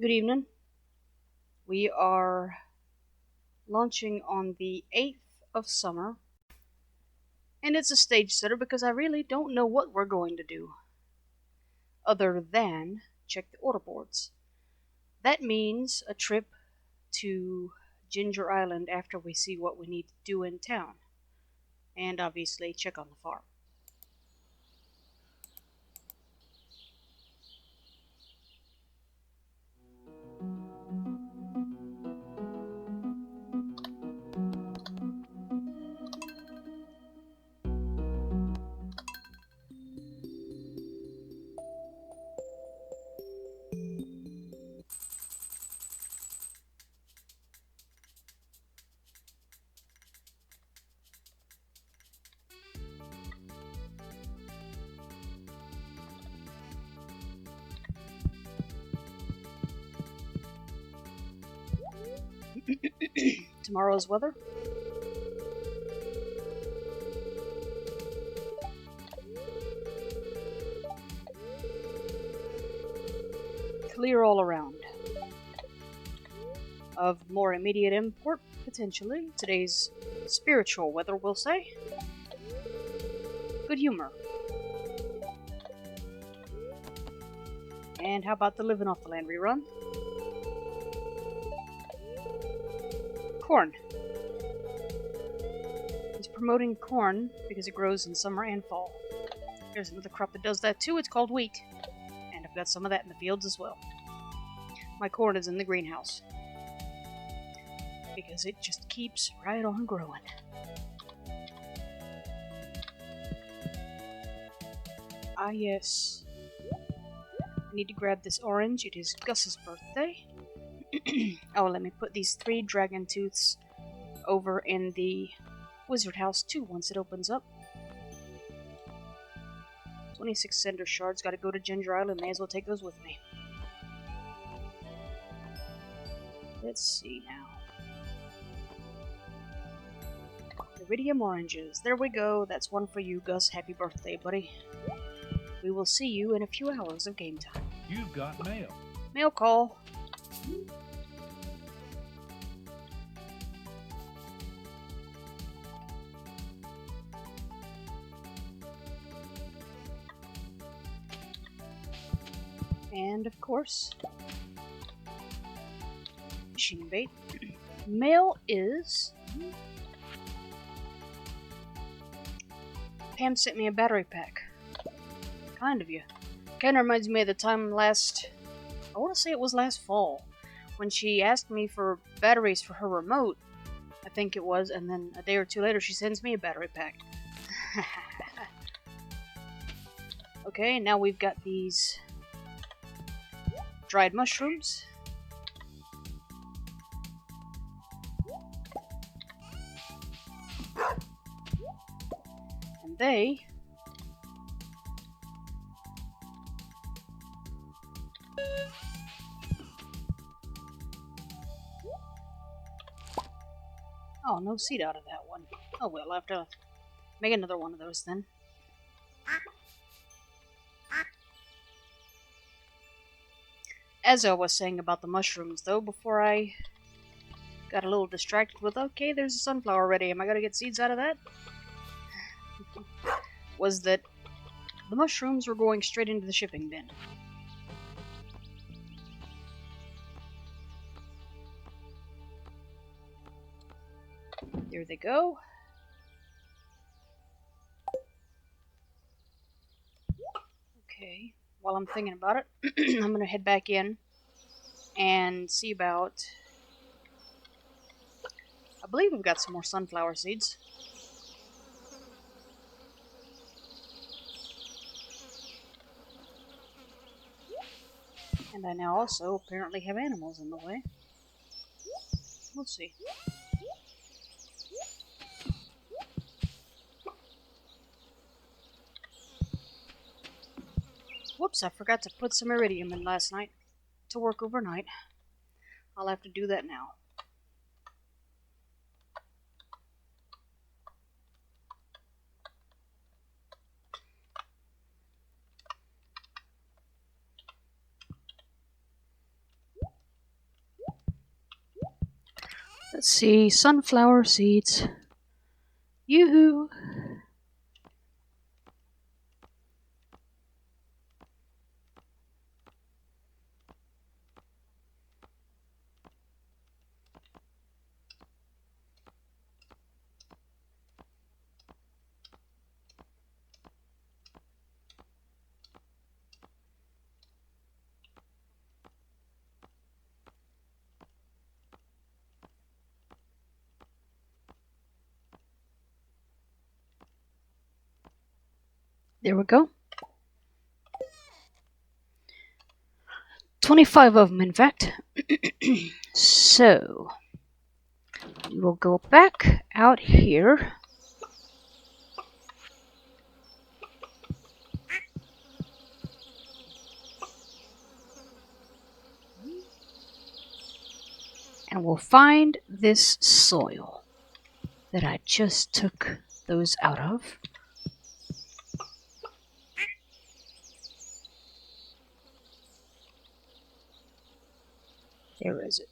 Good evening. We are launching on the 8th of summer, and it's a stage setter because I really don't know what we're going to do other than check the order boards. That means a trip to Ginger Island after we see what we need to do in town, and obviously check on the farm. Tomorrow's weather. Clear all around. Of more immediate import, potentially, today's spiritual weather, we'll say. Good humor. And how about the living off the land rerun? Corn. He's promoting corn because it grows in summer and fall. There's another crop that does that too. It's called wheat. And I've got some of that in the fields as well. My corn is in the greenhouse because it just keeps right on growing. Ah, yes. I need to grab this orange. It is Gus's birthday. Oh, let me put these 3 dragon tooths over in the wizard house too once it opens up. 26 cinder shards. Gotta go to Ginger Island. May as well take those with me. Let's see now. Iridium oranges. There we go. That's one for you, Gus. Happy birthday, buddy. We will see you in a few hours of game time. You've got mail. Mail call. And of course, machine bait. Mail is. Pam sent me a battery pack. Kind of you. Kinda reminds me of the time I want to say it was last fall, when she asked me for batteries for her remote, I think it was, and then a day or two later she sends me a battery pack. Okay, now we've got these dried mushrooms. And they oh, no seed out of that one. Oh well, I'll have to make another one of those then. As I was saying about the mushrooms, though, before I got a little distracted with, okay, there's a sunflower ready, am I gonna get seeds out of that? Was that the mushrooms were going straight into the shipping bin. There they go. Okay, while I'm thinking about it, I'm gonna head back in and see about. I believe we've got some more sunflower seeds. And I now also apparently have animals in the way. We'll see. Whoops, I forgot to put some iridium in last night to work overnight. I'll have to do that now. Let's see, sunflower seeds. Yoo-hoo! There we go. 25 of them, in fact. So, we will go back out here. And we'll find this soil that I just took those out of. There is it.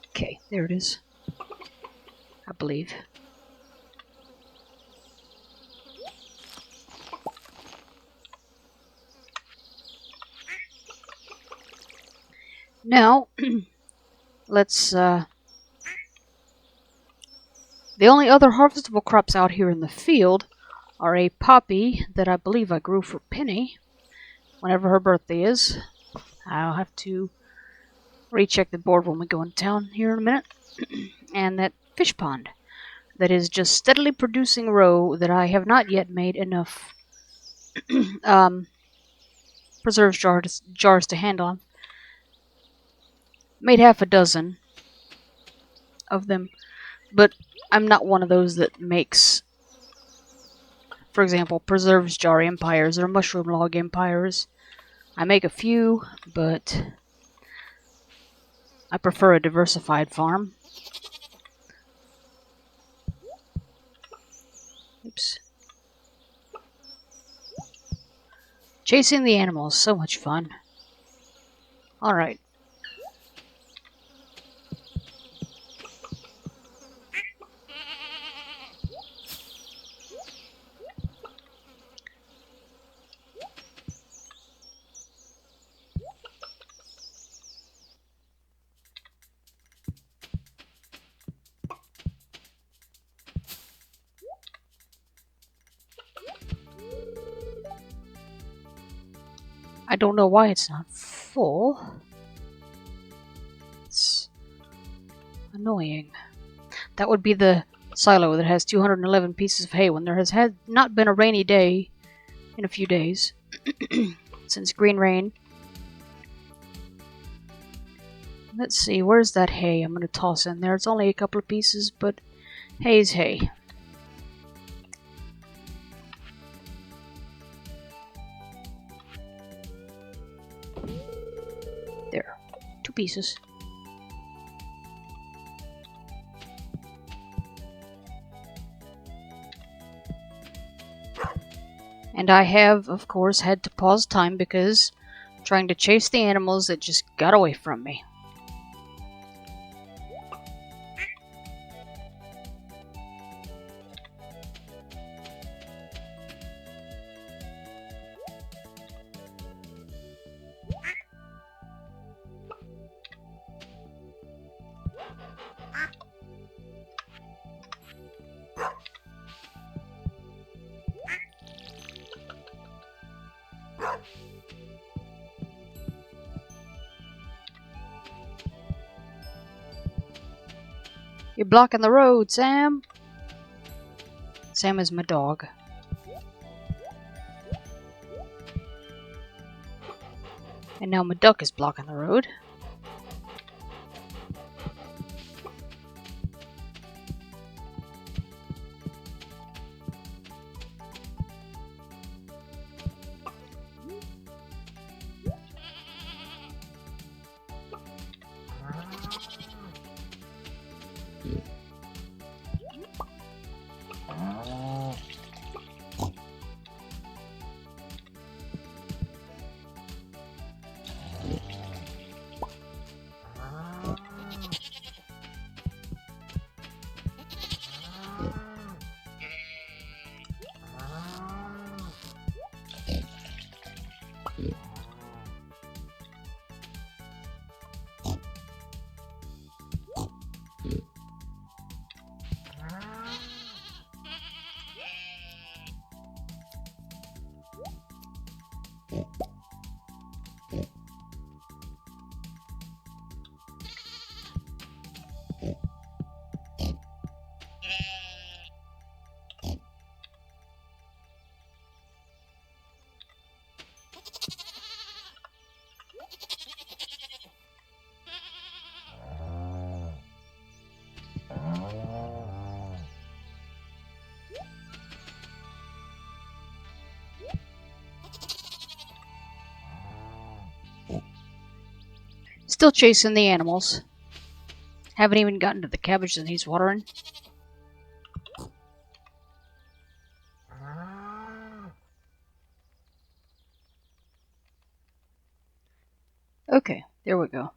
Okay, there it is. I believe. Now, let's, the only other harvestable crops out here in the field are a poppy that I believe I grew for Penny whenever her birthday is. I'll have to recheck the board when we go into town here in a minute. And that fish pond that is just steadily producing roe that I have not yet made enough preserves jars to handle. I've made half a dozen of them, but I'm not one of those that makes, for example, preserves jar empires or mushroom log empires. I make a few, but I prefer a diversified farm. Oops. Chasing the animals, so much fun. Alright. I don't know why it's not full. It's annoying. That would be the silo that has 211 pieces of hay when there has not been a rainy day in a few days. Since Green Rain. Let's see, where's that hay I'm going to toss in there? It's only a couple of pieces, but hay's hay. There, 2 pieces. And I have, of course, had to pause time because I'm trying to chase the animals that just got away from me. You're blocking the road, Sam. Sam is my dog. And now my duck is blocking the road. Still chasing the animals. Haven't even gotten to the cabbage that needs watering. Okay, there we go.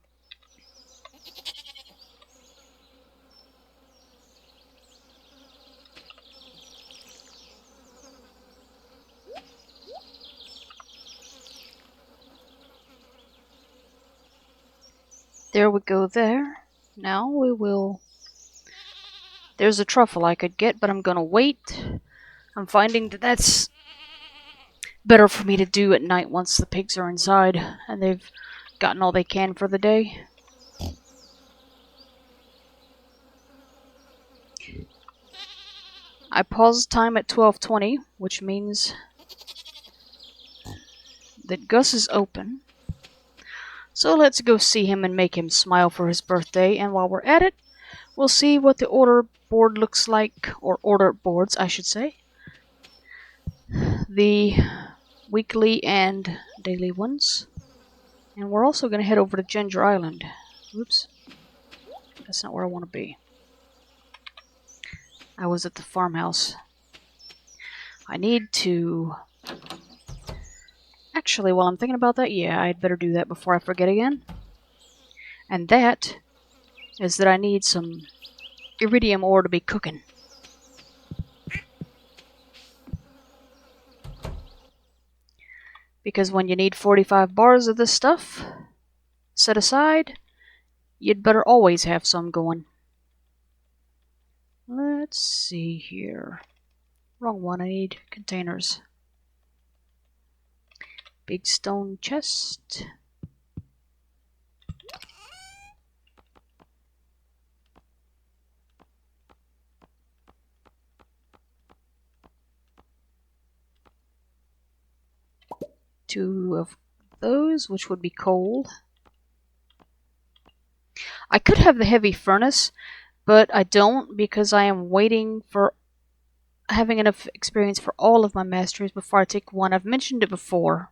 There we go there. Now we will... There's a truffle I could get, but I'm gonna wait. I'm finding that that's better for me to do at night once the pigs are inside and they've gotten all they can for the day. I paused time at 12:20, which means that Gus is open. So let's go see him and make him smile for his birthday, and while we're at it, we'll see what the order board looks like, or order boards, I should say. The weekly and daily ones. And we're also going to head over to Ginger Island. Oops. That's not where I want to be. I was at the farmhouse. I need to... Actually, while I'm thinking about that, yeah, I'd better do that before I forget again. And that is that I need some iridium ore to be cooking. Because when you need 45 bars of this stuff set aside, you'd better always have some going. Let's see here. Wrong one, I need containers. Big stone chest. Two of those, which would be coal. I could have the heavy furnace, but I don't because I am waiting for having enough experience for all of my masteries before I take one. I've mentioned it before,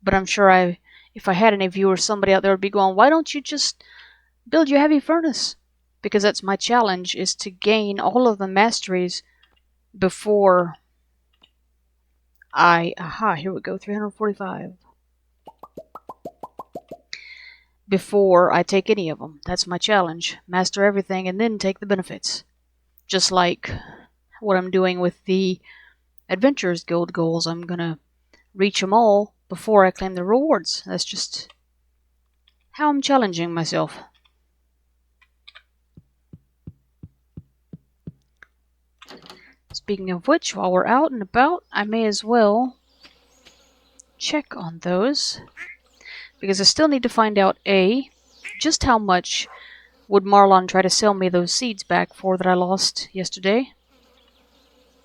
but I'm sure if I had any viewers, somebody out there would be going, why don't you just build your heavy furnace? Because that's my challenge, is to gain all of the masteries before aha, here we go, 345. Before I take any of them. That's my challenge. Master everything and then take the benefits. Just like what I'm doing with the Adventurers Guild goals. I'm gonna reach them all before I claim the rewards. That's just how I'm challenging myself. Speaking of which, while we're out and about, I may as well check on those. Because I still need to find out, A, just how much would Marlon try to sell me those seeds back for that I lost yesterday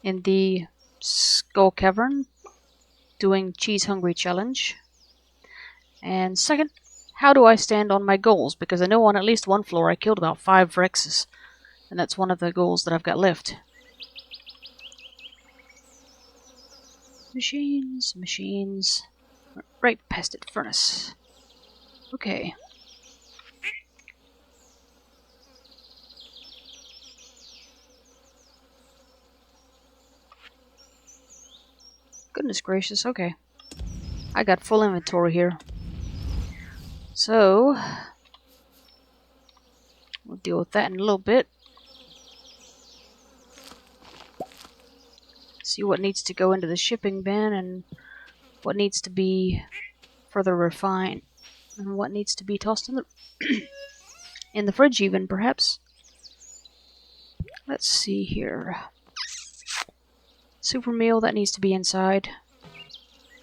in the Skull Cavern doing Cheese Hungry Challenge. And second, how do I stand on my goals? Because I know on at least one floor I killed about 5 Rexes, and that's one of the goals that I've got left. Machines. Right past it, furnace. Okay. Goodness gracious, okay. I got full inventory here. So, we'll deal with that in a little bit. See what needs to go into the shipping bin and what needs to be further refined. And what needs to be tossed in the in the fridge even, perhaps. Let's see here. Super meal, that needs to be inside.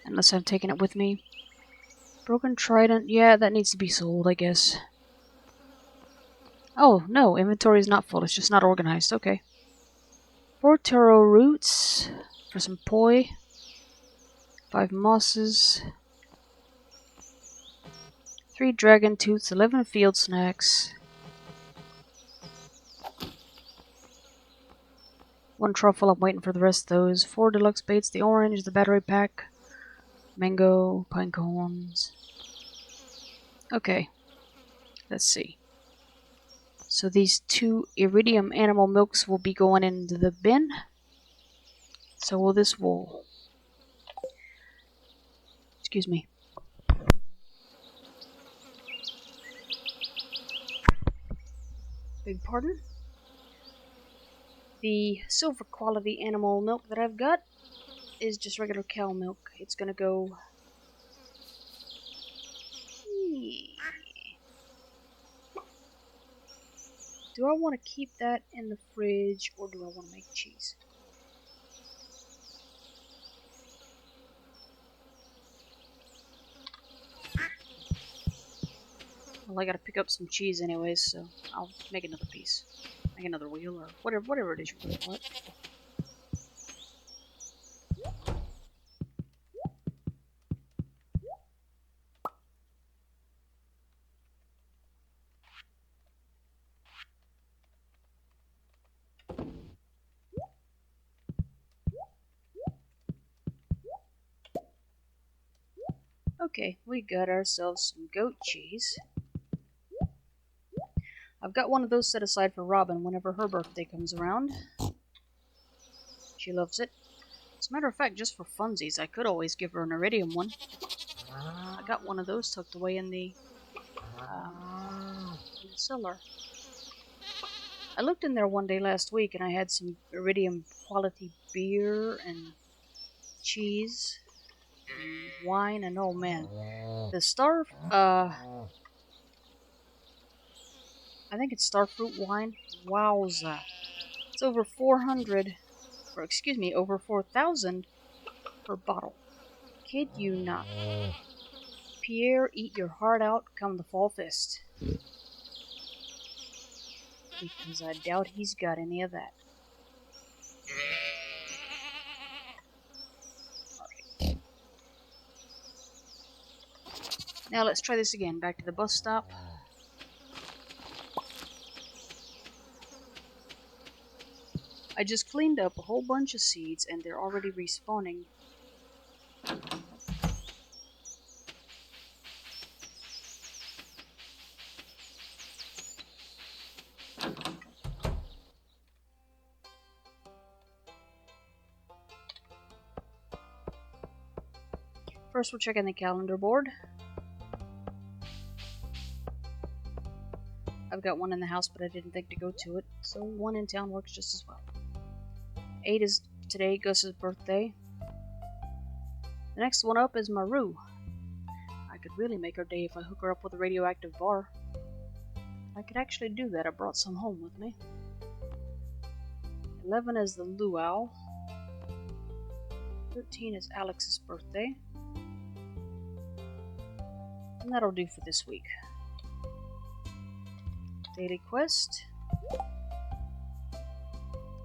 Unless I've taken it with me. Broken trident, yeah, that needs to be sold, I guess. Oh, no, inventory is not full, it's just not organized, okay. 4 taro roots for some poi. 5 mosses. 3 dragon tooths, 11 field snacks. 1 truffle, I'm waiting for the rest of those. 4 deluxe baits, the orange, the battery pack. Mango, pine cones. Okay. Let's see. So these 2 iridium animal milks will be going into the bin. So will this wool. Excuse me. Beg pardon? The silver quality animal milk that I've got is just regular cow milk. It's gonna go... Do I want to keep that in the fridge or do I want to make cheese? Well, I gotta pick up some cheese anyways, so I'll make another piece. Make another wheel or whatever it is you're gonna call it. Okay, we got ourselves some goat cheese. I've got one of those set aside for Robin whenever her birthday comes around. She loves it. As a matter of fact, just for funsies, I could always give her an iridium one. I got one of those tucked away in the cellar. I looked in there one day last week and I had some iridium quality beer and cheese and wine, and oh man, the I think it's starfruit wine. Wowza. It's over 400, or excuse me, over 4,000 per bottle. Kid you not. Pierre, eat your heart out come the fall fest. Because I doubt he's got any of that. Alright. Now let's try this again. Back to the bus stop. I just cleaned up a whole bunch of seeds and they're already respawning. First we're checking the calendar board. I've got one in the house but I didn't think to go to it, so one in town works just as well. 8 is today, Gus's birthday. The next one up is Maru. I could really make her day if I hook her up with a radioactive bar. I could actually do that. I brought some home with me. 11 is the luau. 13 is Alex's birthday. And that'll do for this week. Daily quest.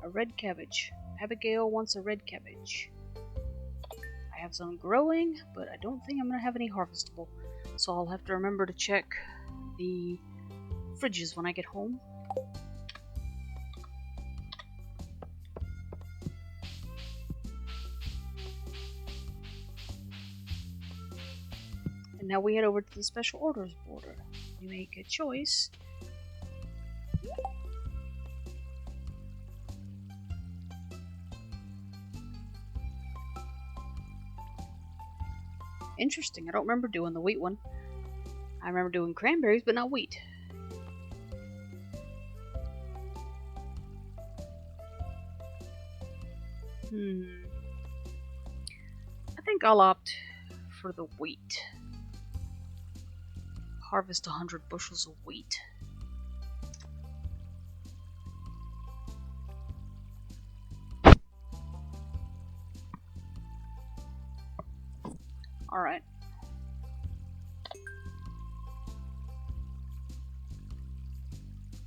A red cabbage. Abigail wants a red cabbage. I have some growing, but I don't think I'm going to have any harvestable. So I'll have to remember to check the fridges when I get home. And now we head over to the special orders border. We make a choice. Interesting, I don't remember doing the wheat one. I remember doing cranberries, but not wheat. I think I'll opt for the wheat. Harvest 100 bushels of wheat. Alright.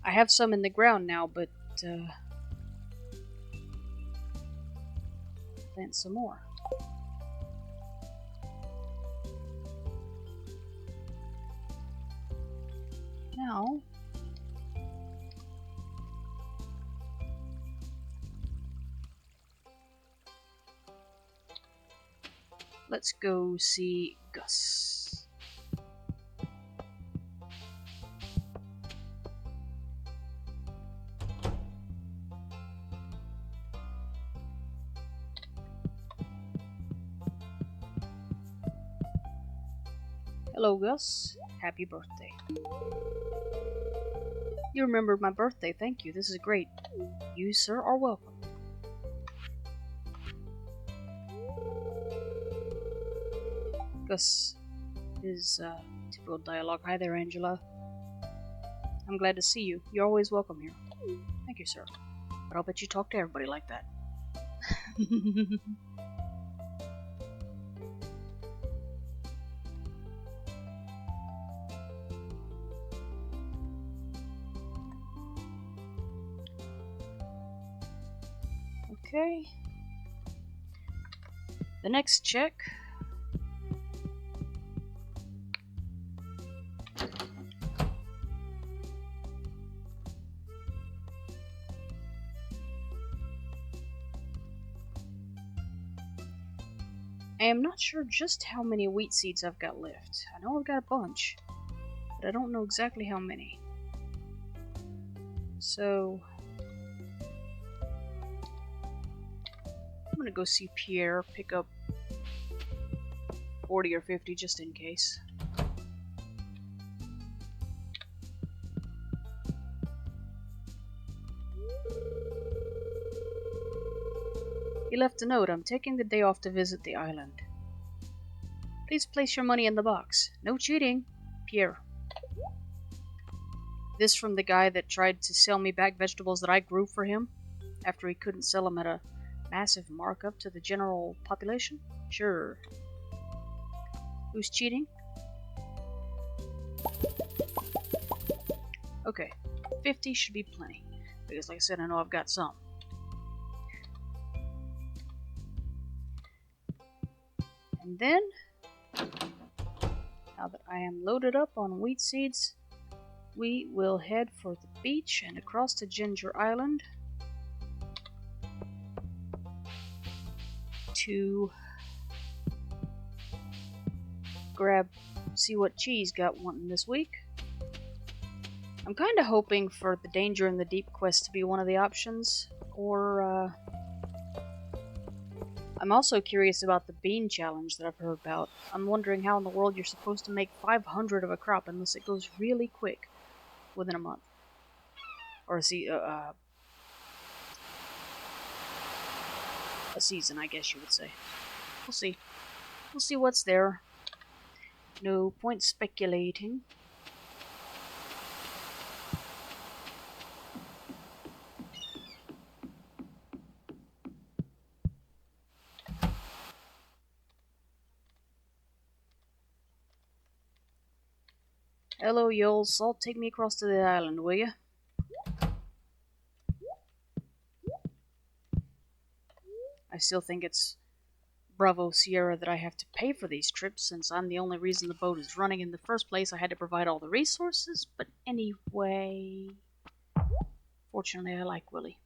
I have some in the ground now, but plant some more. Now, let's go see Gus. Hello, Gus. Happy birthday. You remembered my birthday. Thank you. This is great. You, sir, are welcome. Gus is typical dialogue. Hi there, Angela. I'm glad to see you. You're always welcome here. Thank you, sir. But I'll bet you talk to everybody like that. Okay. The next check. I am not sure just how many wheat seeds I've got left. I know I've got a bunch, but I don't know exactly how many. So I'm gonna go see Pierre, pick up 40 or 50 just in case. He left a note. I'm taking the day off to visit the island. Please place your money in the box. No cheating. Pierre. This from the guy that tried to sell me back vegetables that I grew for him after he couldn't sell them at a massive markup to the general population? Sure. Who's cheating? Okay, 50 should be plenty, because like I said, I know I've got some. And then, now that I am loaded up on wheat seeds, we will head for the beach and across to Ginger Island to see what Cheese got wanting this week. I'm kind of hoping for the Danger in the Deep quest to be one of the options, or I'm also curious about the bean challenge that I've heard about. I'm wondering how in the world you're supposed to make 500 of a crop unless it goes really quick within a month. Or a season, I guess you would say. We'll see. We'll see what's there. No point speculating. Hello, you old salt. Take me across to the island, will you? I still think it's Bravo Sierra that I have to pay for these trips, since I'm the only reason the boat is running in the first place. I had to provide all the resources, but anyway... Fortunately, I like Willie.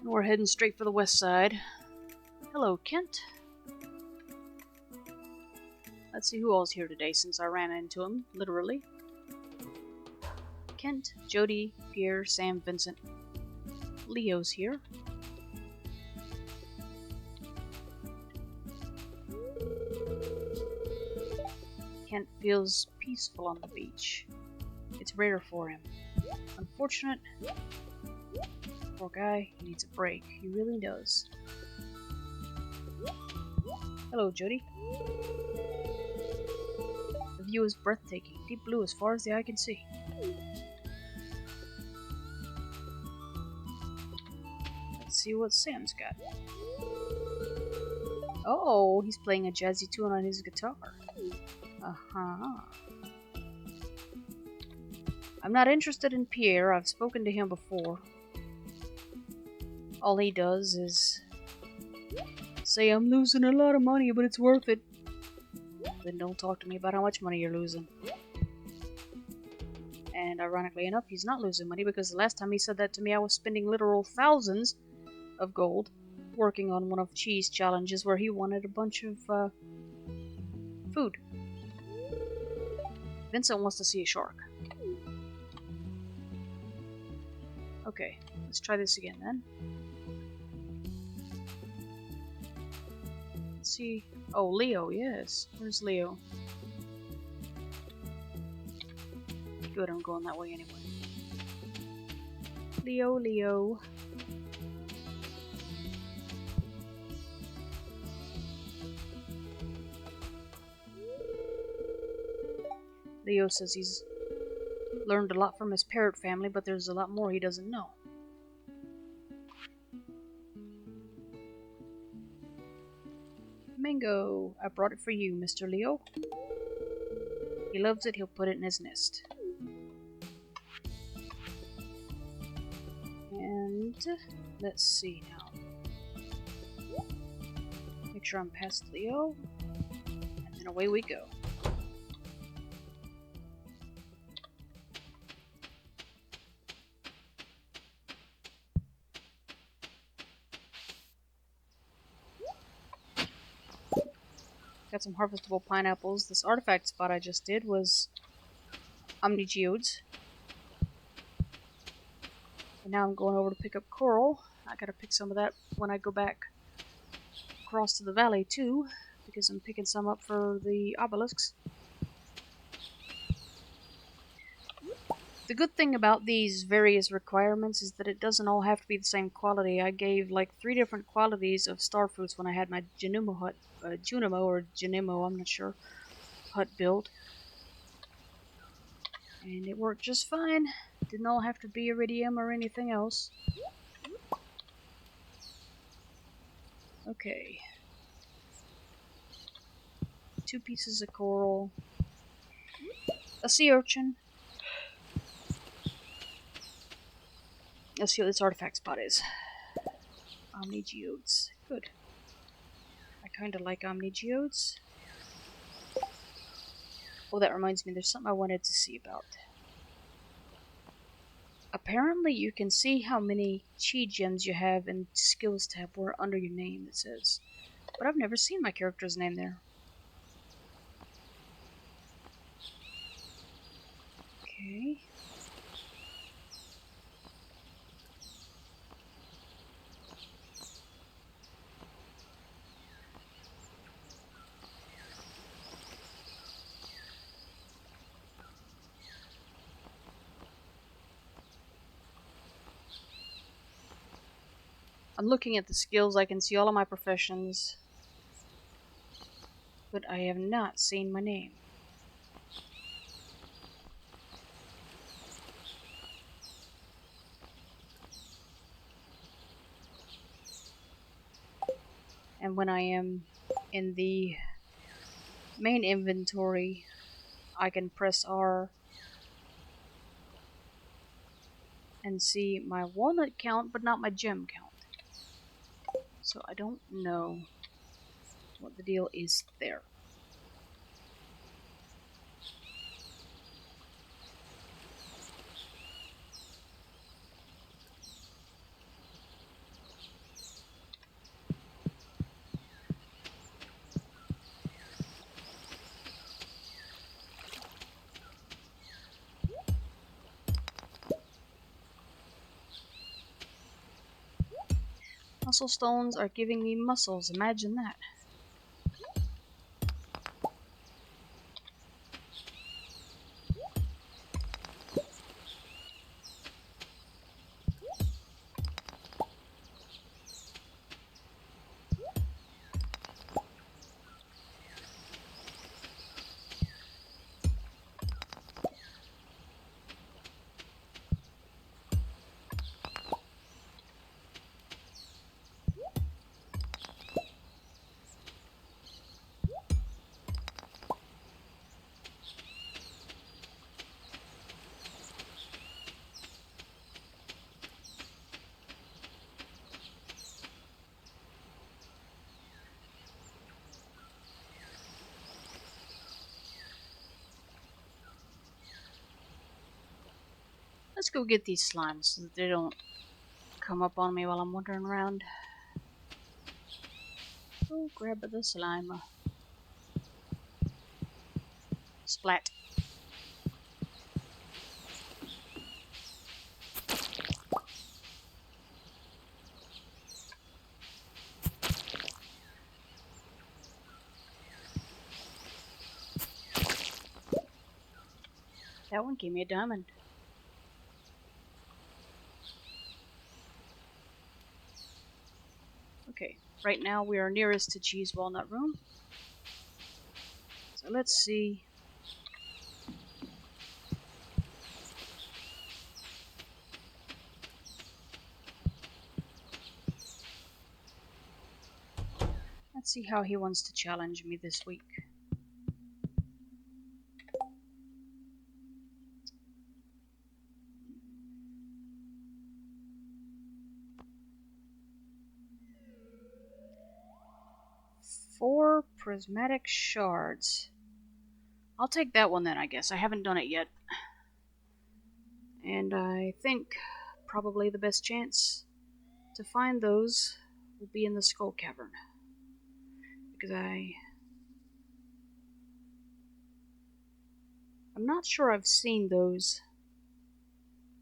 We're heading straight for the west side. Hello, Kent. Let's see who all's here today, since I ran into him, literally. Kent, Jody, Pierre, Sam, Vincent. Leo's here. Kent feels peaceful on the beach. It's rare for him. Unfortunate. Poor guy, he needs a break. He really does. Hello, Jody. The view is breathtaking. Deep blue as far as the eye can see. Let's see what Sam's got. Oh, he's playing a jazzy tune on his guitar. Uh-huh. I'm not interested in Pierre. I've spoken to him before. All he does is say, I'm losing a lot of money, but it's worth it. Then don't talk to me about how much money you're losing. And ironically enough, he's not losing money, because the last time he said that to me, I was spending literal thousands of gold working on one of Cheese challenges where he wanted a bunch of food. Vincent wants to see a shark. Okay, let's try this again then. Let's see. Oh, Leo, yes. Where's Leo? Good, I'm going that way anyway. Leo, Leo. Leo says he's learned a lot from his parrot family, but there's a lot more he doesn't know. Mango, I brought it for you, Mr. Leo. He loves it, he'll put it in his nest. And let's see now. Make sure I'm past Leo. And then away we go. Got some harvestable pineapples. This artifact spot I just did was omnigeodes. And now I'm going over to pick up coral. I gotta pick some of that when I go back across to the valley too, because I'm picking some up for the obelisks. The good thing about these various requirements is that it doesn't all have to be the same quality. I gave like 3 different qualities of star fruits when I had my Junimo hut, Junimo or Junimo, I'm not sure, hut built. And it worked just fine. Didn't all have to be iridium or anything else. Okay. 2 pieces of coral. A sea urchin. Let's see what this artifact spot is. Omnigeodes. Good. I kinda like omnigeodes. Oh, that reminds me, there's something I wanted to see about. Apparently you can see how many chi gems you have in skills tab where under your name it says. But I've never seen my character's name there. Okay. I'm looking at the skills, I can see all of my professions. But I have not seen my name. And when I am in the main inventory, I can press R and see my walnut count, but not my gem count. So I don't know what the deal is there. Muscle stones are giving me muscles, imagine that. Let's go get these slimes so that they don't come up on me while I'm wandering around. Go grab the slime. Splat. That one gave me a diamond. Okay, right now we are nearest to Cheese Walnut Room. So let's see. Let's see how he wants to challenge me this week. Four prismatic shards. I'll take that one then, I guess. I haven't done it yet. And I think probably the best chance to find those will be in the Skull Cavern. Because I'm not sure I've seen those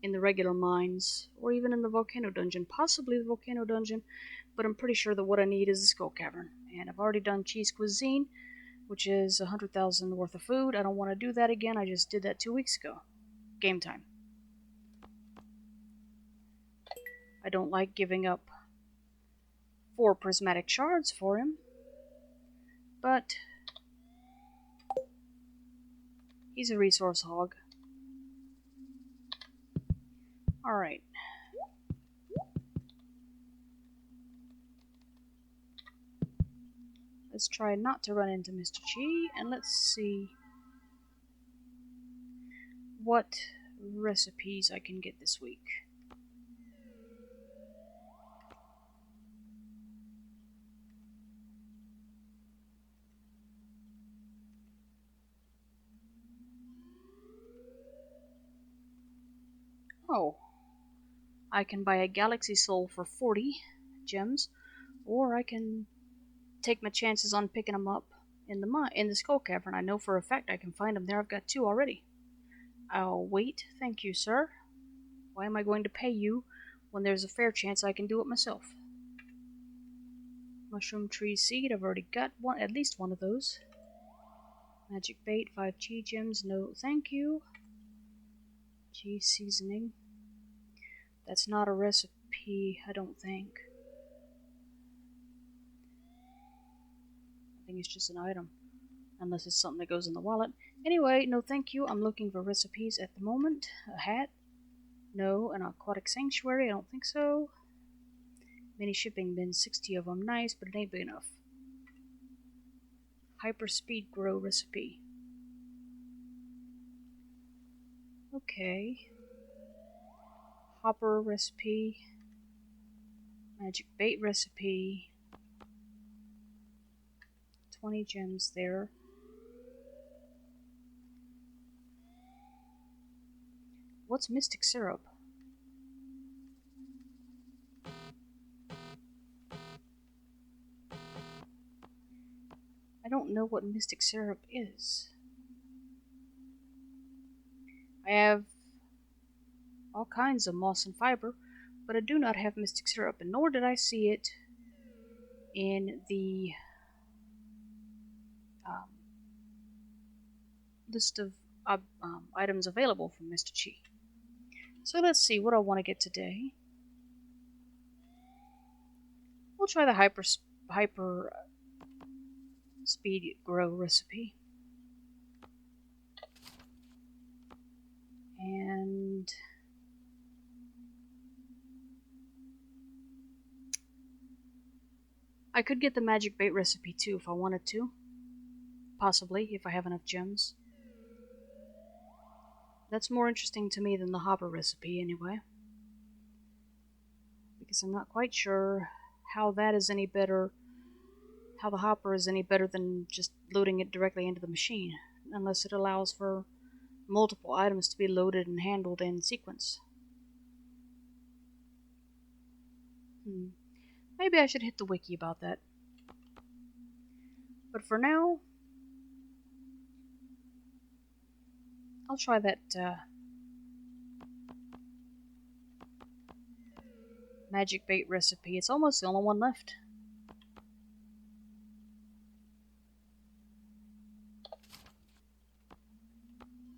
in the regular mines, or even in the Volcano Dungeon. Possibly the Volcano Dungeon, but I'm pretty sure that what I need is the Skull Cavern. And I've already done Cheese Cuisine, which is 100,000 worth of food. I don't want to do that again. I just did that 2 weeks ago. Game time. I don't like giving up 4 prismatic shards for him, but he's a resource hog. Alright. Let's try not to run into Mr. Chi, and let's see what recipes I can get this week. Oh, I can buy a Galaxy Soul for 40 gems, or I can take my chances on picking them up in the Skull Cavern. I know for a fact I can find them there. I've got 2 already. I'll wait, thank you, sir. Why am I going to pay you when there's a fair chance I can do it myself? Mushroom tree seed, I've already got one, at least one of those. Magic bait, 5 chi gems, no thank you. Cheese seasoning. That's not a recipe, I don't think. I think it's just an item. Unless it's something that goes in the wallet. Anyway, no thank you. I'm looking for recipes at the moment. A hat? No. An aquatic sanctuary? I don't think so. Mini shipping bins, 60 of them. Nice, but it ain't big enough. Hyper speed grow recipe. Okay. Hopper recipe. Magic bait recipe. 20 gems there. What's mystic syrup? I don't know what mystic syrup is. I have all kinds of moss and fiber, but I do not have mystic syrup, and nor did I see it in the list of items available from Mr. Chi. So let's see what I want to get today. We'll try the hyper speed grow recipe. And I could get the magic bait recipe too if I wanted to. Possibly, if I have enough gems. That's more interesting to me than the hopper recipe anyway. Because I'm not quite sure how that is any better, how the hopper is any better than just loading it directly into the machine. Unless it allows for multiple items to be loaded and handled in sequence. Maybe I should hit the wiki about that. But for now, I'll try that magic bait recipe. It's almost the only one left.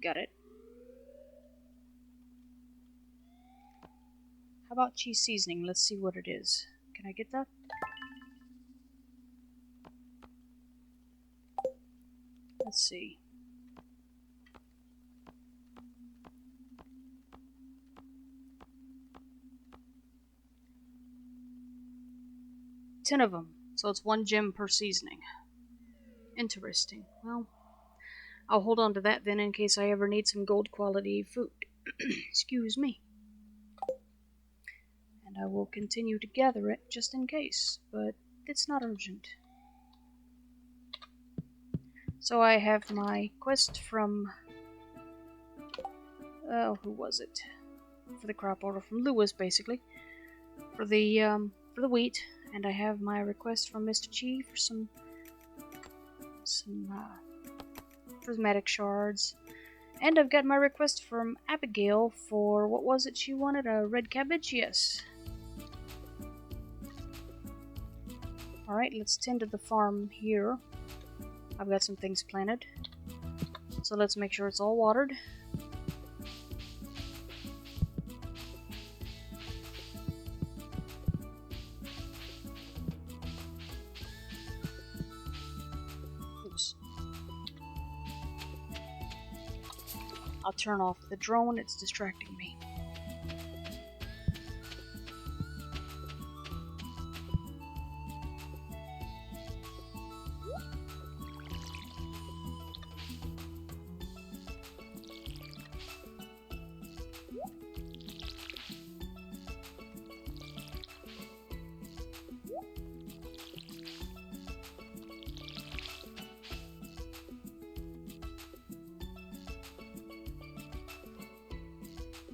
Got it. How about cheese seasoning? Let's see what it is. Can I get that? Let's see. Ten of them. So it's 1 gem per seasoning. Interesting. Well, I'll hold on to that then in case I ever need some gold quality food. Excuse me. And I will continue to gather it just in case, but it's not urgent. So I have my quest from... who was it? For the crop order from Lewis, basically. For the wheat, and I have my request from Mr. Chi for some prismatic shards. And I've got my request from Abigail for, what was it she wanted? A red cabbage? Yes. Alright, let's tend to the farm here. I've got some things planted. So let's make sure it's all watered. Oops. I'll turn off the drone, it's distracting me.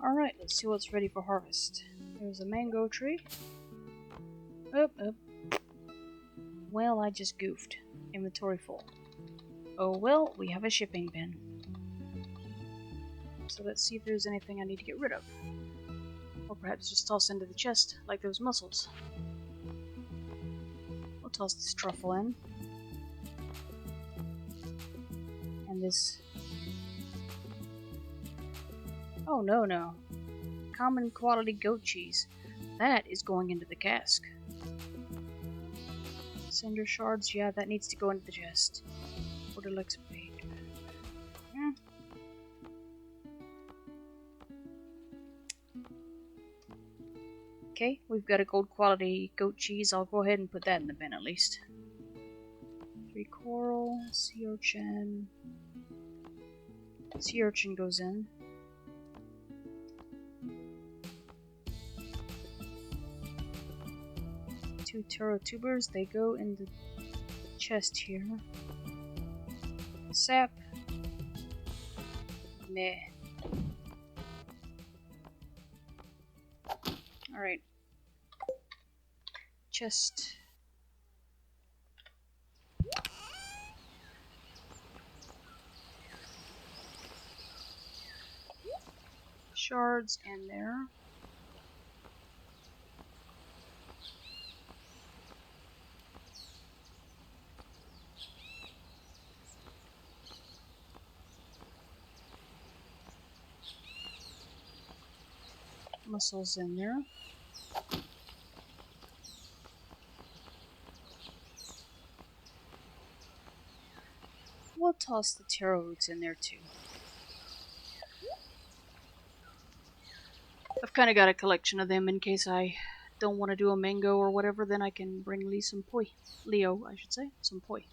Alright, let's see what's ready for harvest. There's a mango tree. Up. Well, I just goofed. Inventory full. Oh well, we have a shipping bin. So let's see if there's anything I need to get rid of. Or perhaps just toss into the chest, like those mussels. We'll toss this truffle in. And this... Oh no. Common quality goat cheese. That is going into the cask. Cinder shards, yeah, that needs to go into the chest. What deluxe bait. Okay, we've got a gold quality goat cheese. I'll go ahead and put that in the bin at least. 3 coral, sea urchin. Sea urchin goes in. 2 taro tubers, they go in the chest here. Sap. Meh. Alright. Chest. Shards in there. Mussels in there. We'll toss the taro roots in there too. I've kind of got a collection of them in case I don't want to do a mango or whatever, then I can bring Lee some poi. Leo, I should say, some poi.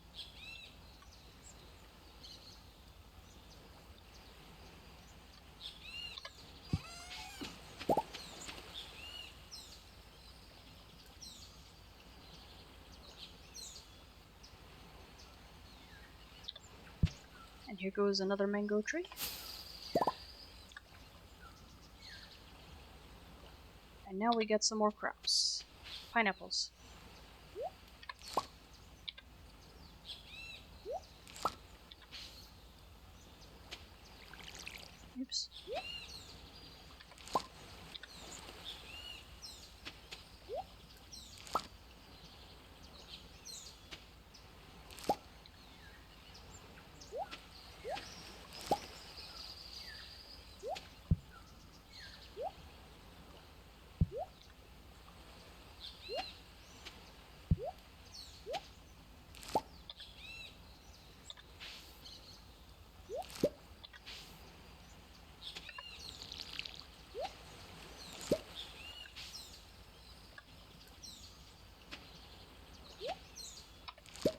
And here goes another mango tree. And now we get some more crops. Pineapples. Oops.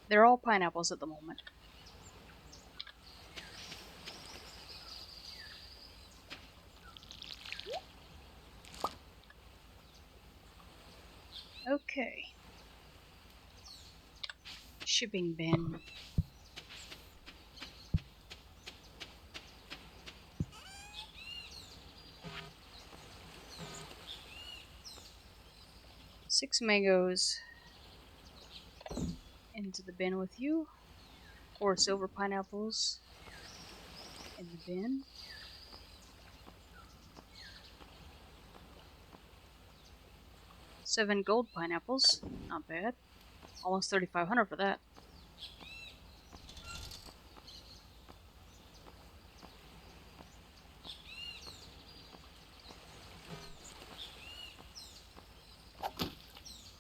They're all pineapples at the moment. Okay. Shipping bin. Six mangoes into the bin with you. 4 silver pineapples in the bin. 7 gold pineapples. Not bad. Almost 3,500 for that.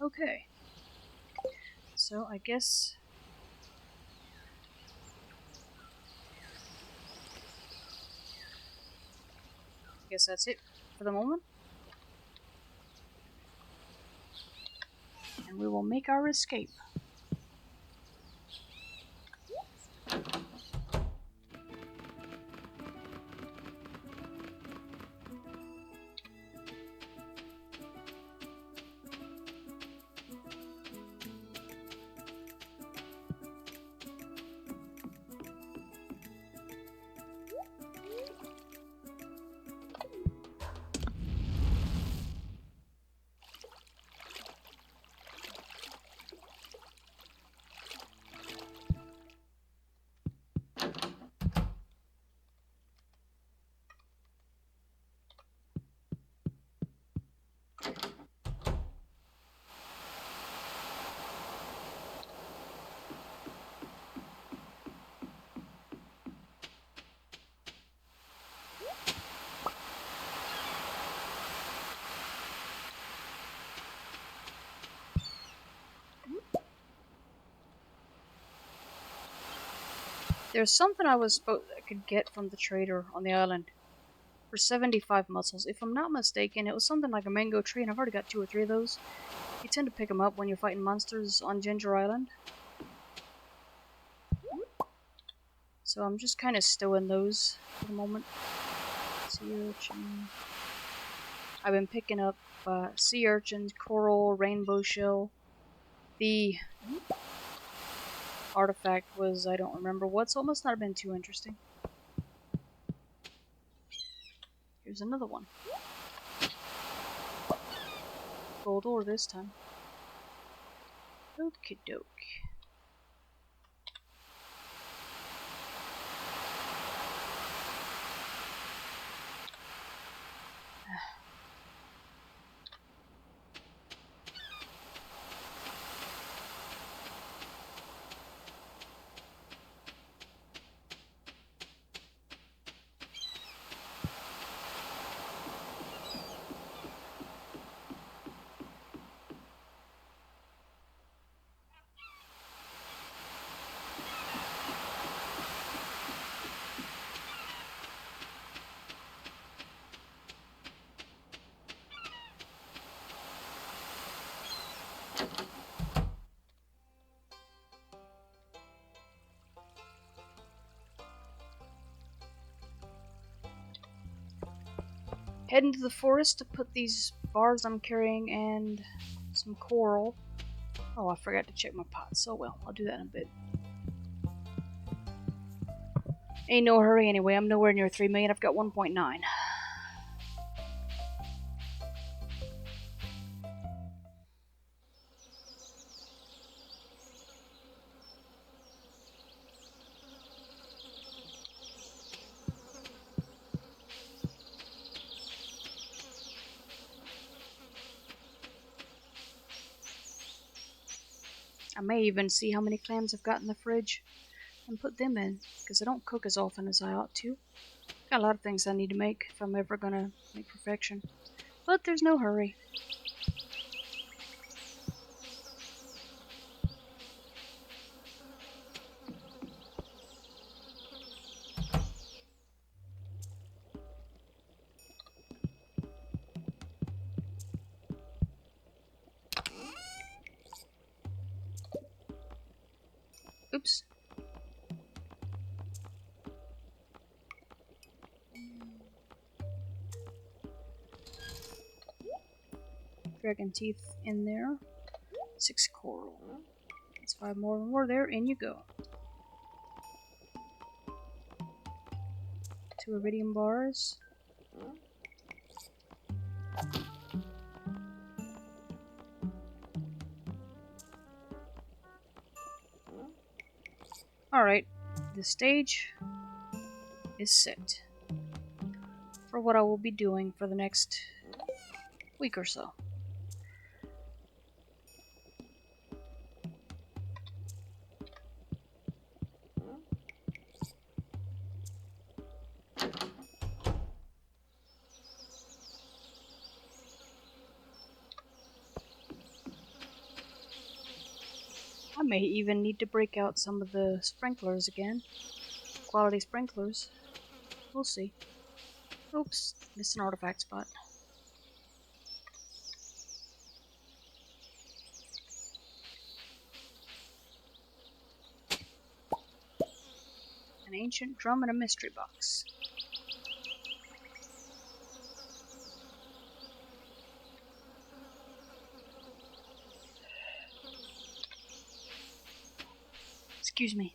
Okay. So I guess that's it for the moment. And we will make our escape. There's something I could get from the trader on the island for 75 mussels. If I'm not mistaken, it was something like a mango tree, and I've already got 2 or 3 of those. You tend to pick them up when you're fighting monsters on Ginger Island. So I'm just kind of stowing those for the moment. Sea urchin. I've been picking up sea urchins, coral, rainbow shell. The artifact was, I don't remember what, so it must not have been too interesting. Here's another one. Gold ore this time. Okie doke. Head into the forest to put these bars I'm carrying and some coral. Oh, I forgot to check my pots. Oh well, I'll do that in a bit. Ain't no hurry anyway. I'm nowhere near 3 million. I've got 1.9. I may even see how many clams I've got in the fridge and put them in, because I don't cook as often as I ought to. Got a lot of things I need to make if I'm ever gonna make perfection. But there's no hurry. Oops. Dragon teeth in there. 6 coral. That's 5 more there. In you go. 2 iridium bars. Alright, the stage is set for what I will be doing for the next week or so. I may even need to break out some of the sprinklers again. Quality sprinklers. We'll see. Oops, missed an artifact spot. An ancient drum and a mystery box. Excuse me.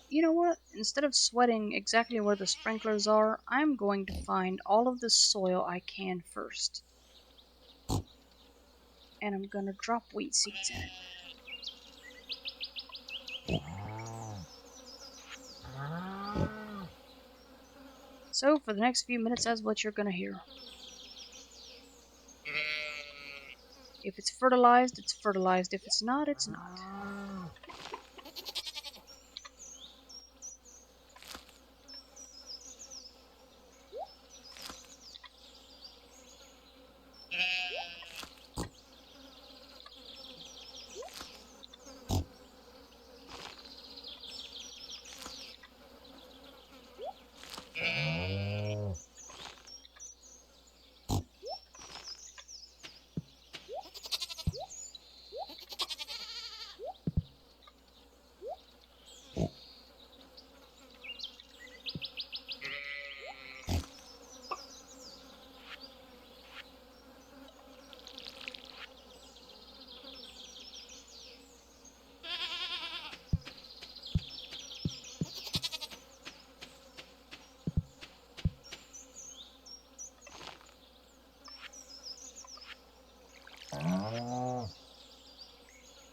You know what? Instead of sweating exactly where the sprinklers are, I'm going to find all of the soil I can first. And I'm gonna drop wheat seeds in it. So, for the next few minutes, that's what you're gonna hear. If it's fertilized, it's fertilized. If it's not, it's not.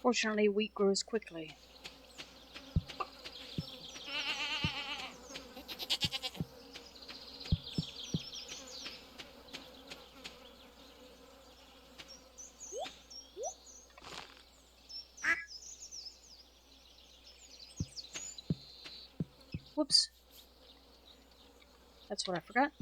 Fortunately, wheat grows quickly. Whoops. That's what I forgot.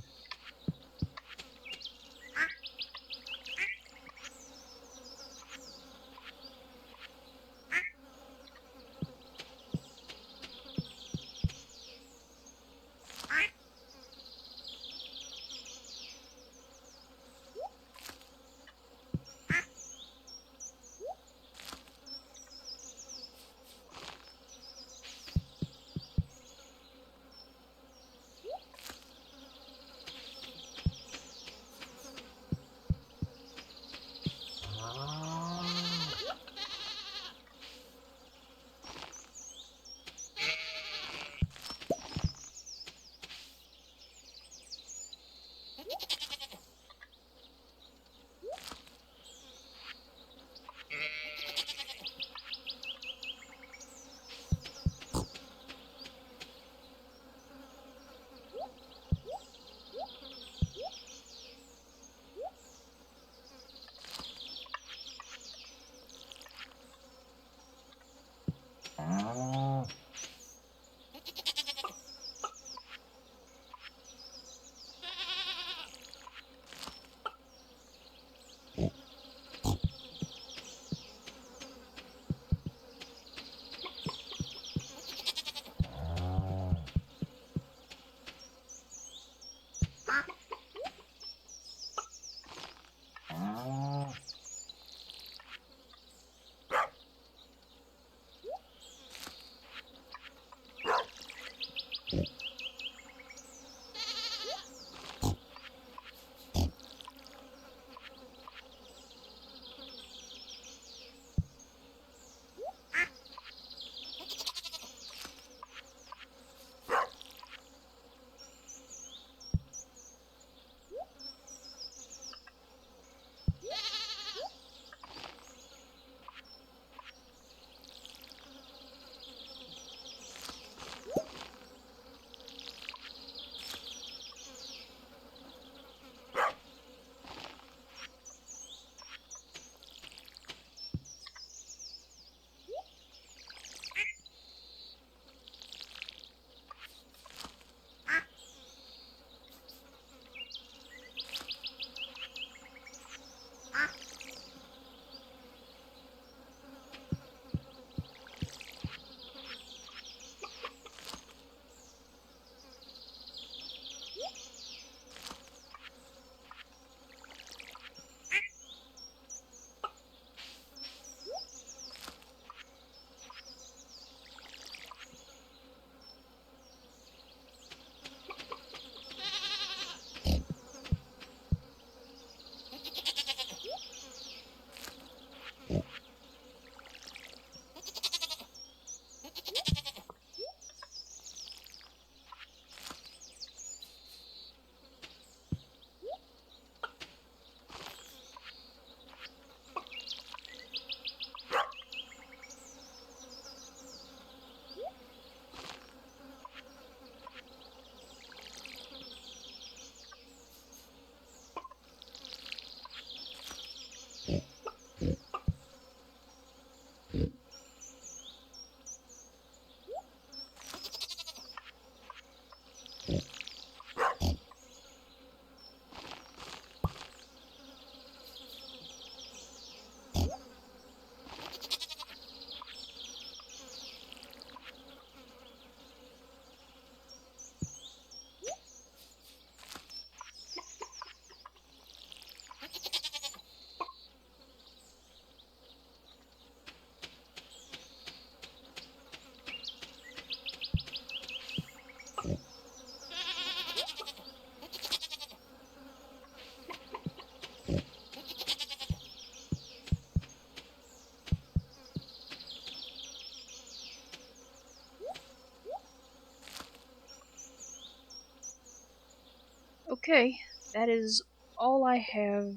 Okay, that is all I have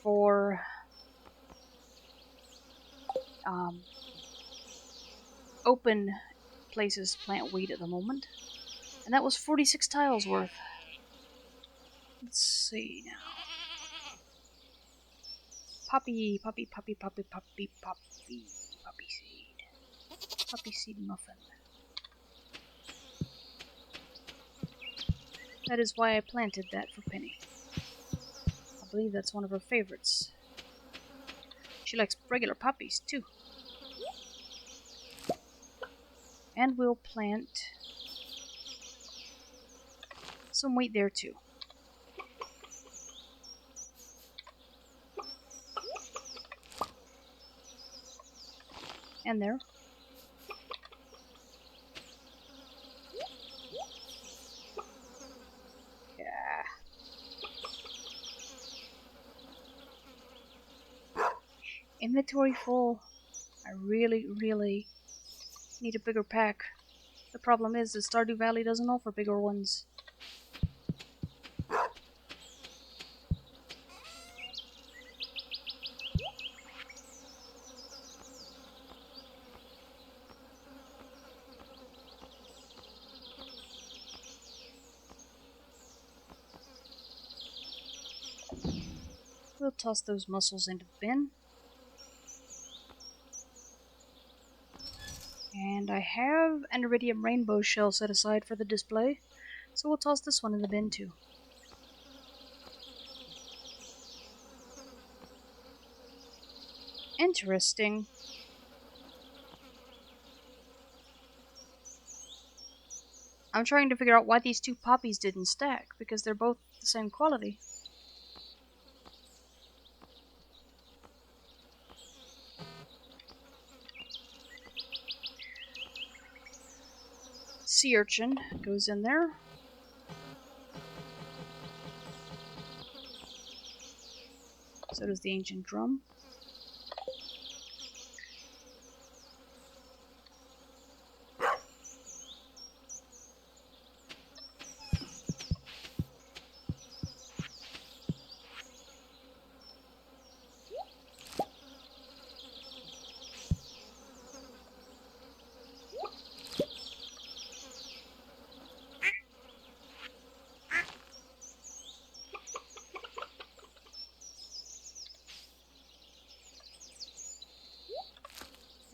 for um, open places to plant wheat at the moment. And that was 46 tiles worth. Let's see now. Poppy, poppy, poppy, poppy, poppy, poppy, poppy seed. Poppy seed muffin. That is why I planted that for Penny. I believe that's one of her favorites. She likes regular poppies, too. And we'll plant some wheat there, too. And there. Yeah. Inventory full. I really, really need a bigger pack. The problem is that Stardew Valley doesn't offer bigger ones. We'll toss those mussels into the bin. And I have an iridium rainbow shell set aside for the display, so we'll toss this one in the bin too. Interesting. I'm trying to figure out why these two poppies didn't stack, because they're both the same quality. Sea urchin goes in there. So does the ancient drum.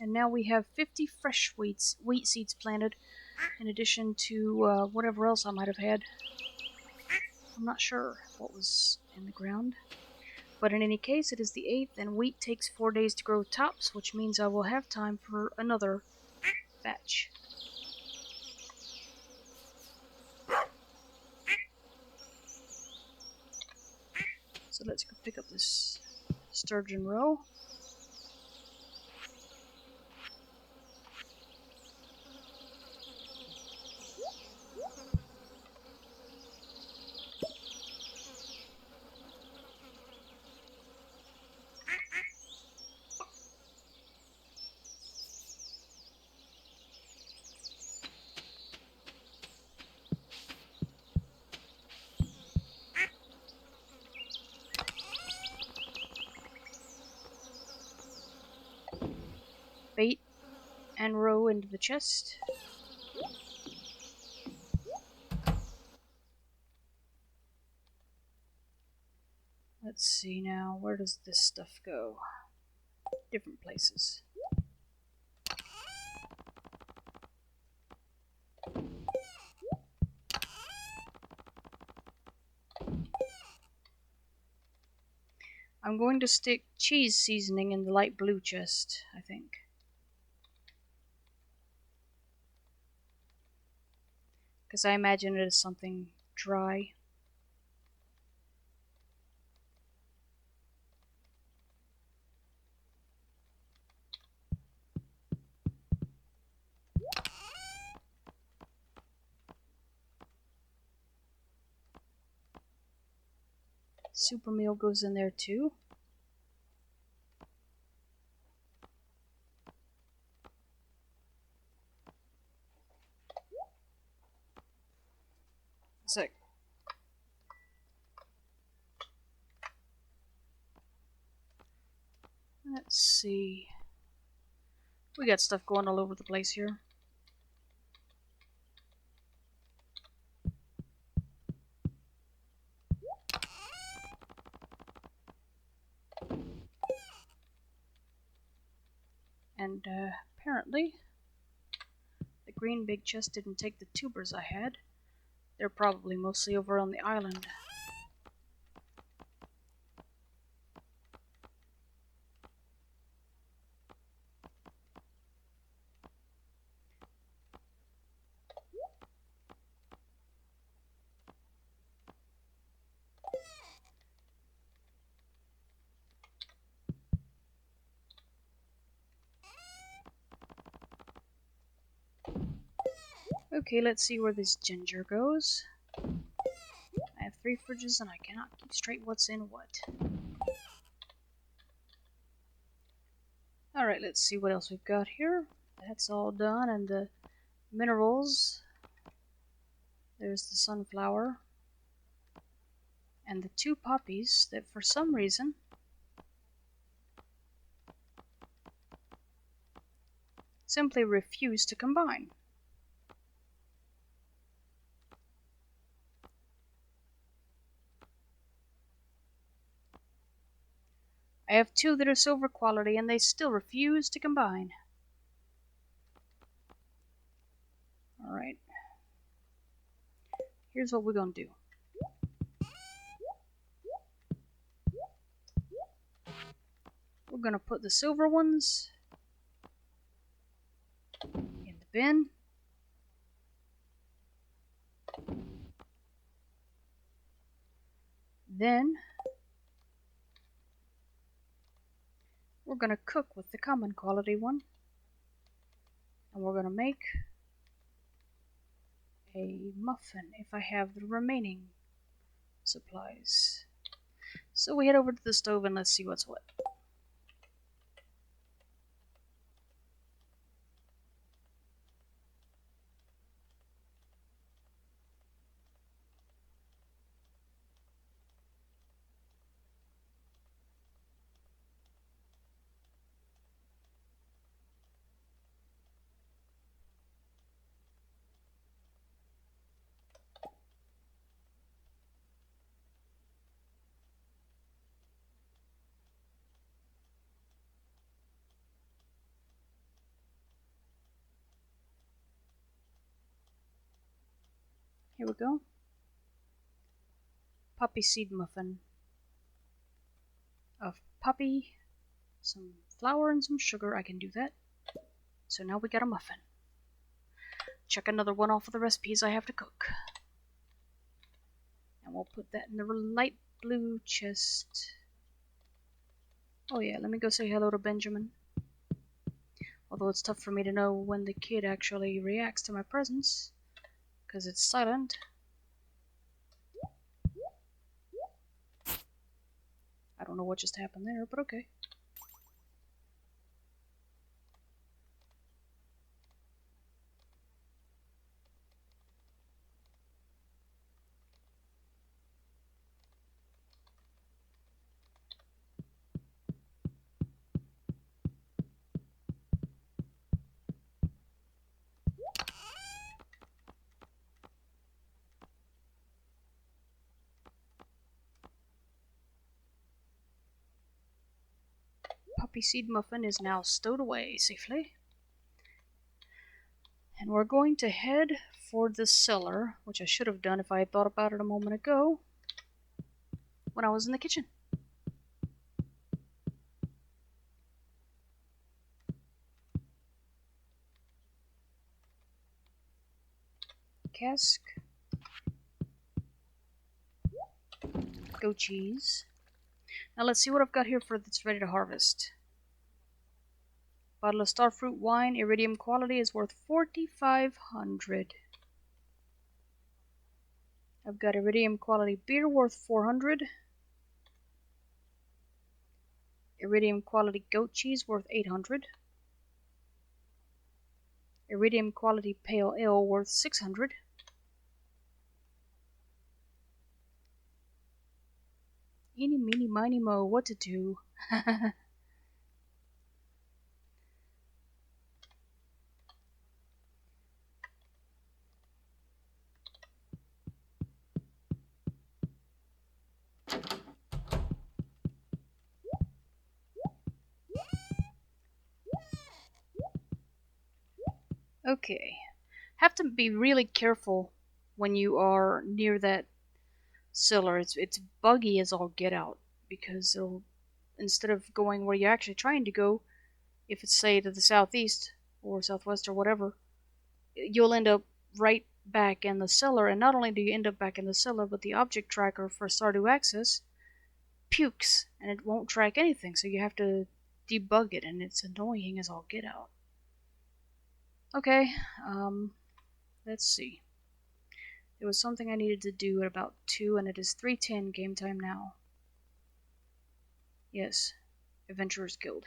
And now we have 50 fresh wheat seeds planted, in addition to whatever else I might have had. I'm not sure what was in the ground. But in any case, it is the 8th, and wheat takes 4 days to grow tops, which means I will have time for another batch. So let's go pick up this sturgeon roe. Bait and roe into the chest. Let's see now, where does this stuff go? Different places. I'm going to stick cheese seasoning in the light blue chest, I think. Because I imagine it is something dry. Super meal goes in there too. So see. We got stuff going all over the place here. And apparently, the green big chest didn't take the tubers I had. They're probably mostly over on the island. Okay, let's see where this ginger goes. I have 3 fridges and I cannot keep straight what's in what. Alright, let's see what else we've got here. That's all done, and the minerals. There's the sunflower. And the 2 poppies that for some reason simply refuse to combine. I have 2 that are silver quality and they still refuse to combine. Alright. Here's what we're gonna do. We're gonna put the silver ones in the bin. Then we're gonna cook with the common quality one. And we're gonna make a muffin if I have the remaining supplies. So we head over to the stove and let's see what's what. Here we go. Poppy seed muffin. Of poppy, some flour and some sugar. I can do that. So now we got a muffin. Check another one off of the recipes I have to cook. And we'll put that in the light blue chest. Oh yeah, let me go say hello to Benjamin. Although it's tough for me to know when the kid actually reacts to my presence, because it's silent. I don't know what just happened there, but okay. Poppy seed muffin is now stowed away safely. And we're going to head for the cellar, which I should have done if I had thought about it a moment ago when I was in the kitchen. Cask. Goat cheese. Now let's see what I've got here for that's ready to harvest. Bottle of starfruit wine, iridium quality, is worth 4,500. I've got iridium quality beer worth 400. Iridium quality goat cheese worth 800. Iridium quality pale ale worth 600. Eeny, meeny, miny, mo, what to do? Okay. Have to be really careful when you are near that cellar. It's buggy as all get out because it'll, instead of going where you're actually trying to go, if it's say to the southeast or southwest or whatever, you'll end up right back in the cellar. And not only do you end up back in the cellar, but the object tracker for Stardew Access pukes and it won't track anything. So you have to debug it, and it's annoying as all get out. Okay, let's see. There was something I needed to do at about 2, and it is 3:10 game time now. Yes, Adventurers Guild.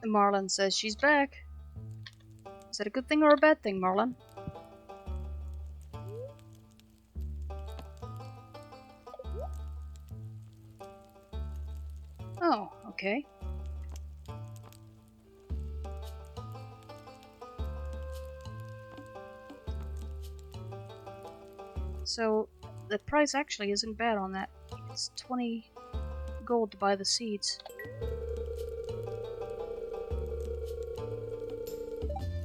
Marlon says she's back. Is that a good thing or a bad thing, Marlon? Oh, okay. So, the price actually isn't bad on that. It's 20 gold to buy the seeds.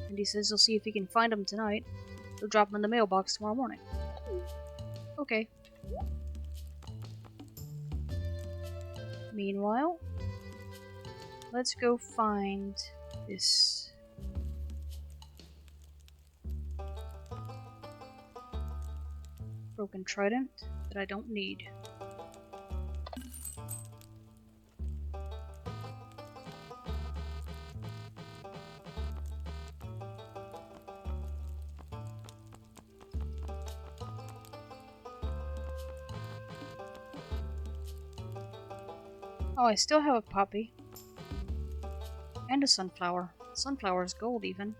And he says he'll see if he can find them tonight. He'll drop them in the mailbox tomorrow morning. Okay. Meanwhile, let's go find this broken trident that I don't need. Oh, I still have a poppy. And a sunflower. Sunflower is gold even.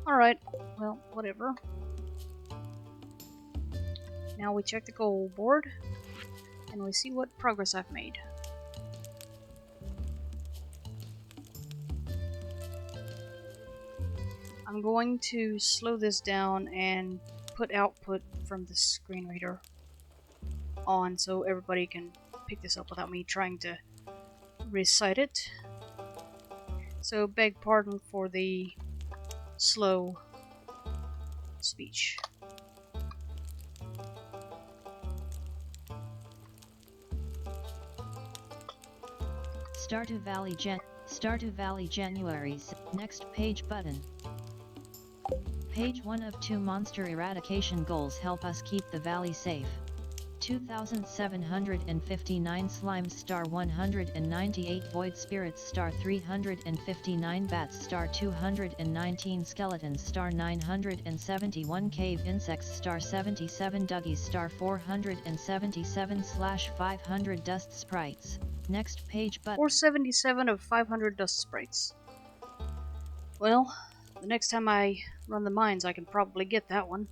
Alright, well, whatever. Now we check the goal board, and we see what progress I've made. I'm going to slow this down and put output from the screen reader on so everybody can pick this up without me trying to recite it. So beg pardon for the slow speech. Stardew Valley January's next page button. Page 1 of 2 monster eradication goals help us keep the valley safe. 2,759 slimes star 198 void spirits star 359 bats star 219 skeletons star 971 cave insects star 77 duggies star 477/500 dust sprites. Next page button. 477 of 500 dust sprites. Well, the next time I run the mines I can probably get that one.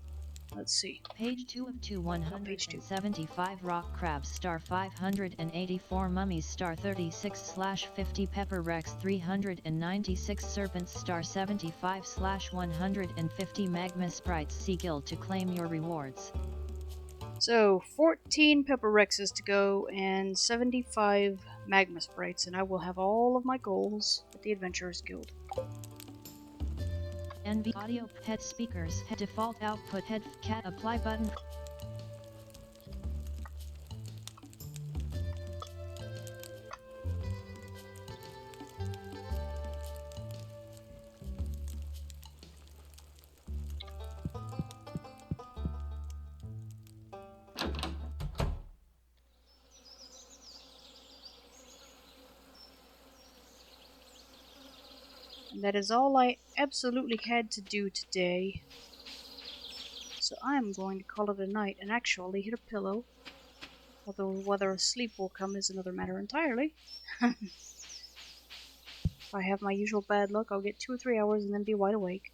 Let's see. Page 2 of 2 175 rock crabs star 584 mummies star 36/50 pepper rex 396 serpents star 75/150 magma sprites. See guild to claim your rewards. So 14 pepper rexes to go and 75 magma sprites, and I will have all of my goals at the Adventurers Guild. NV audio head speakers default output head cat apply button. That is all I absolutely had to do today. So I'm going to call it a night and actually hit a pillow. Although whether sleep will come is another matter entirely. If I have my usual bad luck, I'll get 2 or 3 hours and then be wide awake.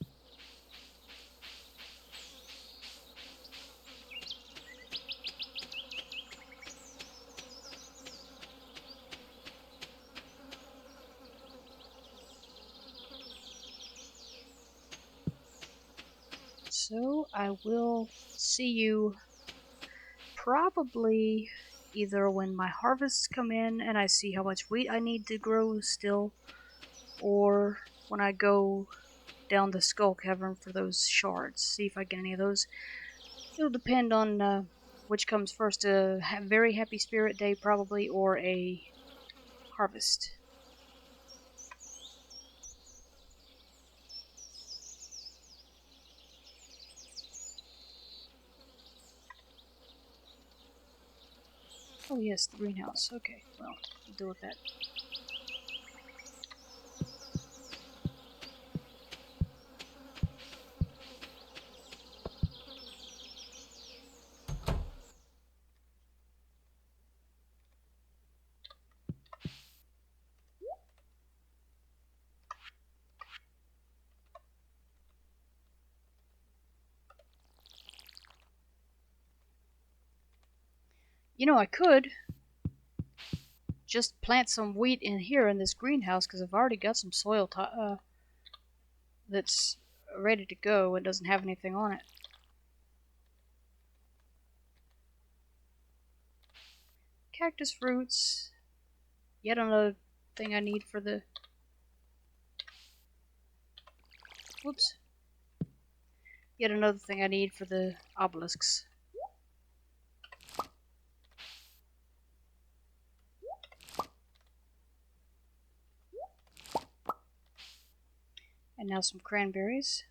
So I will see you probably either when my harvests come in and I see how much wheat I need to grow still, or when I go down the skull cavern for those shards. See if I get any of those. It'll depend on which comes first, a very happy spirit day probably, or a harvest. Oh yes, the greenhouse. Okay, well, we'll deal with that. I could just plant some wheat in here in this greenhouse because I've already got some soil that's ready to go and doesn't have anything on it. Cactus fruits. Yet another thing I need for the. Whoops. Yet another thing I need for the obelisks. And now some cranberries.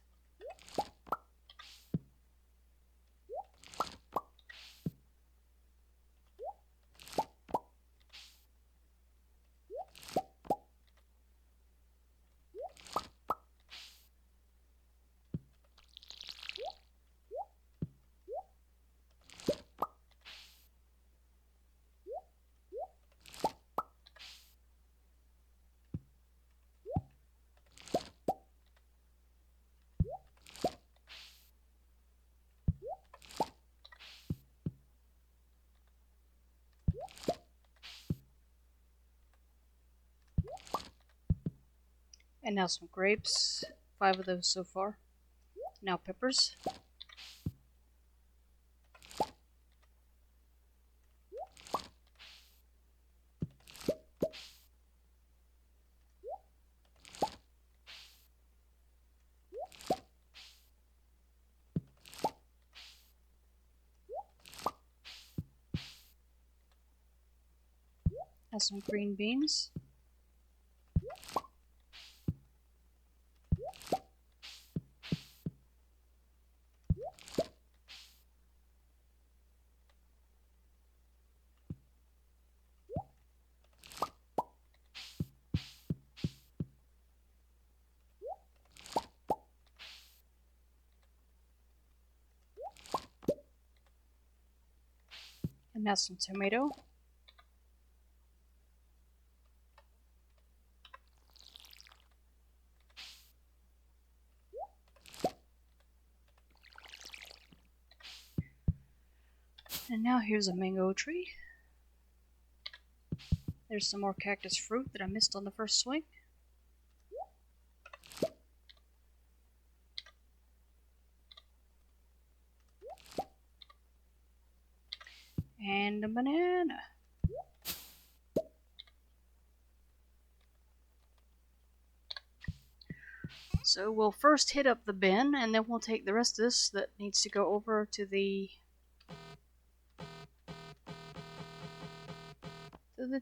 And now some grapes. 5 of those so far. Now peppers. Now some green beans. And now some tomato. And now here's a mango tree. There's some more cactus fruit that I missed on the first swing. And a banana. So we'll first hit up the bin, and then we'll take the rest of this that needs to go over to the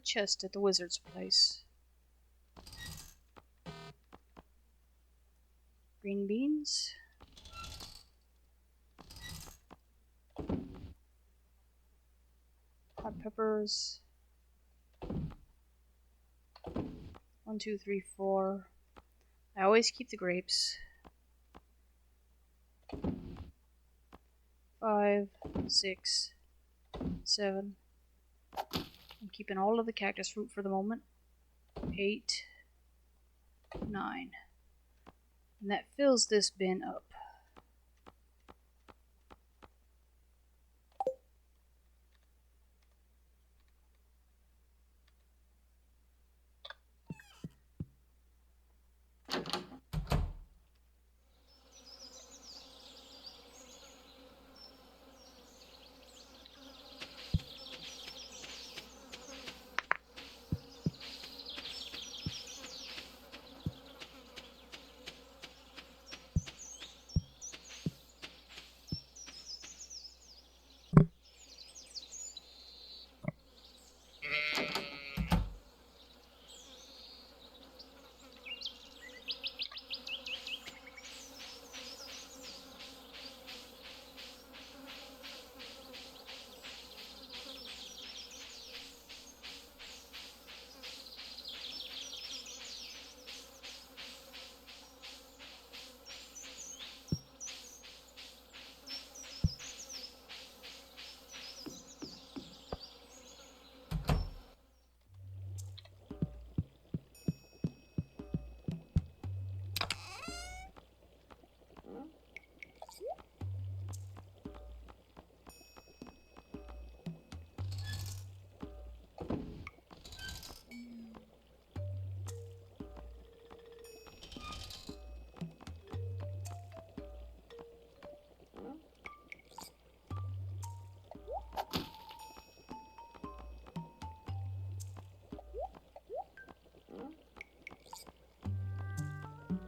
chest at the wizard's place. Green beans. Hot peppers. 1, 2, 3, 4. I always keep the grapes. 5, 6, 7. I'm keeping all of the cactus fruit for the moment. 8, 9. And that fills this bin up.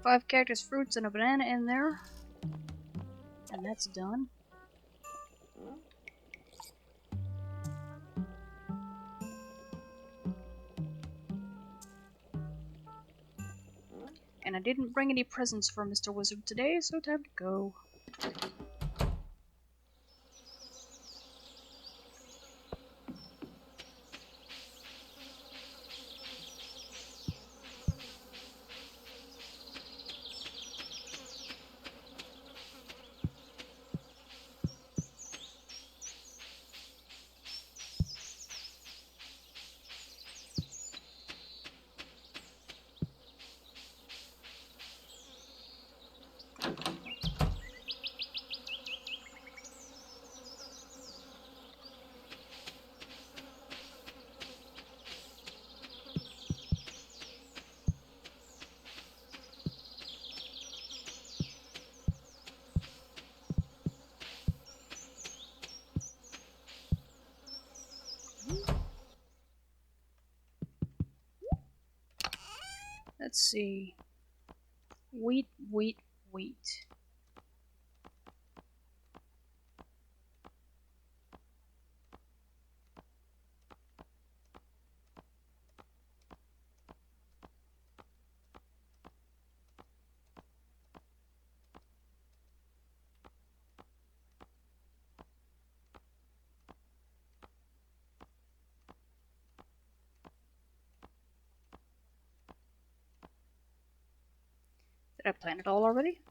Five cactus fruits and a banana in there. And that's done. And I didn't bring any presents for Mr. Wizard today, so time to go. Let's see. Wheat, wheat, wheat. Did I plant it all already?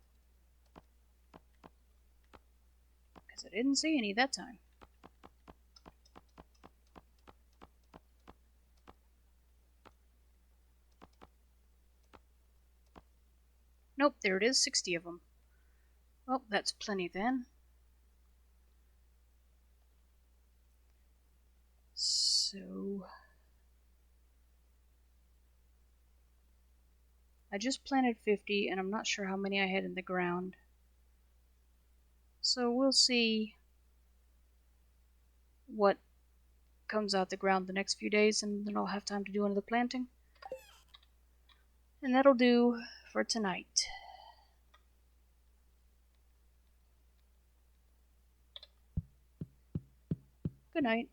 Because I didn't see any that time. Nope, there it is, 60 of them. Well, that's plenty then. So... I just planted 50, and I'm not sure how many I had in the ground. So we'll see what comes out the ground the next few days, and then I'll have time to do another planting. And that'll do for tonight. Good night.